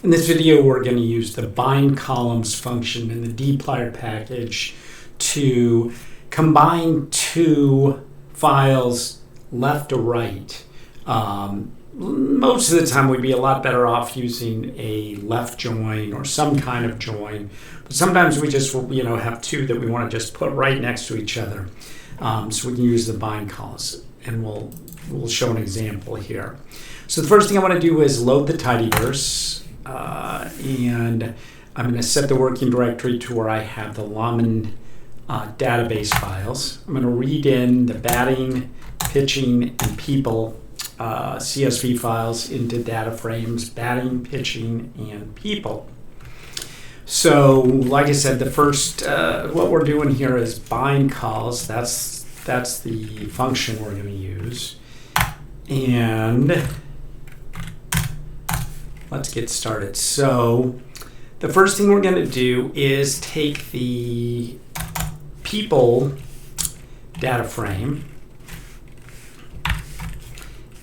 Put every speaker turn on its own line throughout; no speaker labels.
In this video, we're going to use the bind columns function in the dplyr package to combine two files left to right. Most of the time, we'd be a lot better off using a left join or some kind of join. But sometimes we just have two that we want to just put right next to each other. So we can use the bind columns, and we'll show an example here. So the first thing I want to do is load the tidyverse, and I'm going to set the working directory to where I have the Laman database files. I'm going to read in the batting, pitching, and people CSV files into dataframes, batting, pitching, and people. So, like I said, the first what we're doing here is bind calls. That's the function we're going to use, and let's get started. So, the first thing we're going to do is take the people data frame,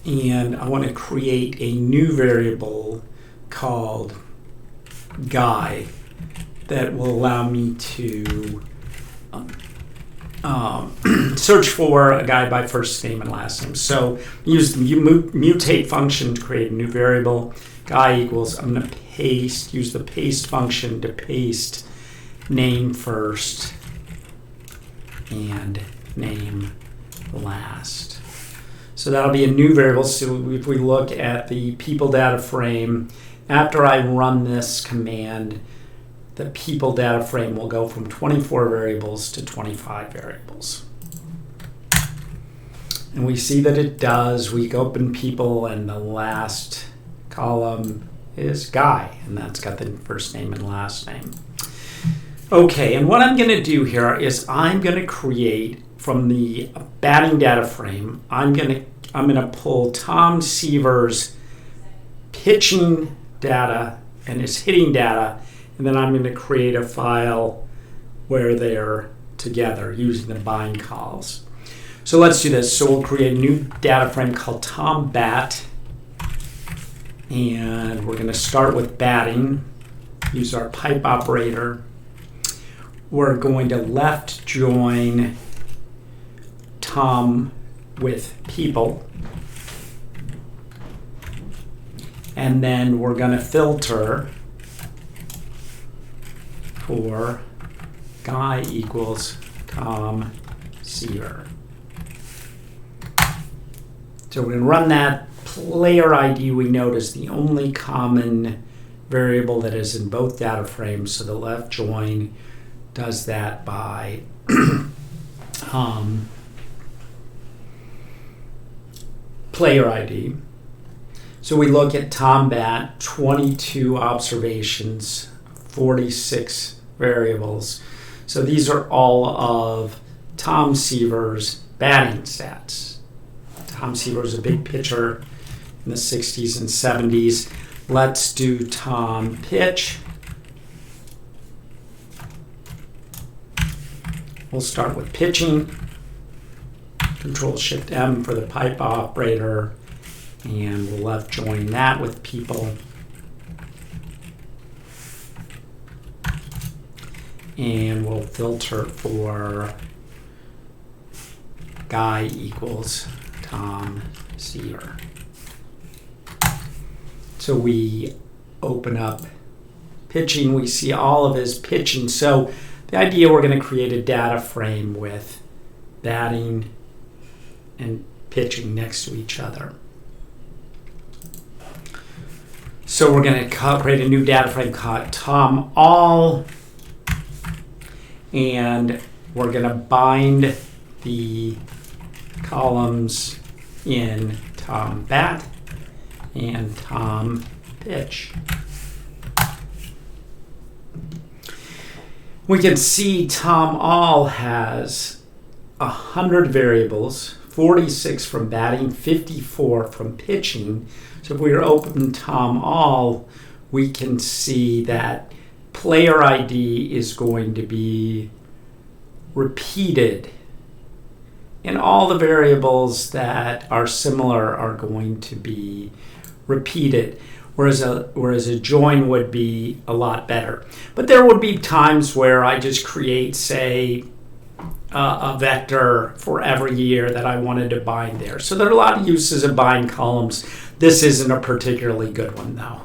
and I want to create a new variable called guy that will allow me to search for a guy by first name and last name. So use the mutate function to create a new variable. Guy equals, I'm going to use the paste function to paste name first and name last. So that'll be a new variable. So if we look at the people data frame, after I run this command, the people data frame will go from 24 variables to 25 variables. And we see that it does. We open people, and the last column is guy, and that's got the first name and last name. Okay, and what I'm going to do here is I'm going to create from the batting data frame. I'm going to pull Tom Seaver's pitching data and his hitting data, and then I'm going to create a file where they're together using the bind calls. So let's do this. So we'll create a new data frame called Tom Bat, and we're going to start with batting. Use our pipe operator. We're going to left join Tom with people, and then we're going to filter for guy equals Tom Seaver. So we're going to run that. Player ID we note is the only common variable that is in both data frames, so the left join does that by player ID. So we look at Tom Bat, 22 observations, 46 variables. So these are all of Tom Seaver's batting stats. Tom Seaver was a big pitcher in the 60s and 70s. Let's do Tom Pitch. We'll start with pitching. Control-Shift-M for the pipe operator, and we'll left join that with people. And we'll filter for guy equals Tom Seaver. So we open up pitching. We see all of his pitching. So the idea, we're going to create a data frame with batting and pitching next to each other. So we're going to create a new data frame called Tom All, and we're going to bind the columns in Tom Bat and Tom Pitch. We can see Tom All has 100 variables, 46 from batting, 54 from pitching. So if we are open Tom All, we can see that player ID is going to be repeated, and all the variables that are similar are going to be repeated. whereas a join would be a lot better. But there would be times where I just create, say, a vector for every year that I wanted to bind there. So there are a lot of uses of bind columns. This isn't a particularly good one, though.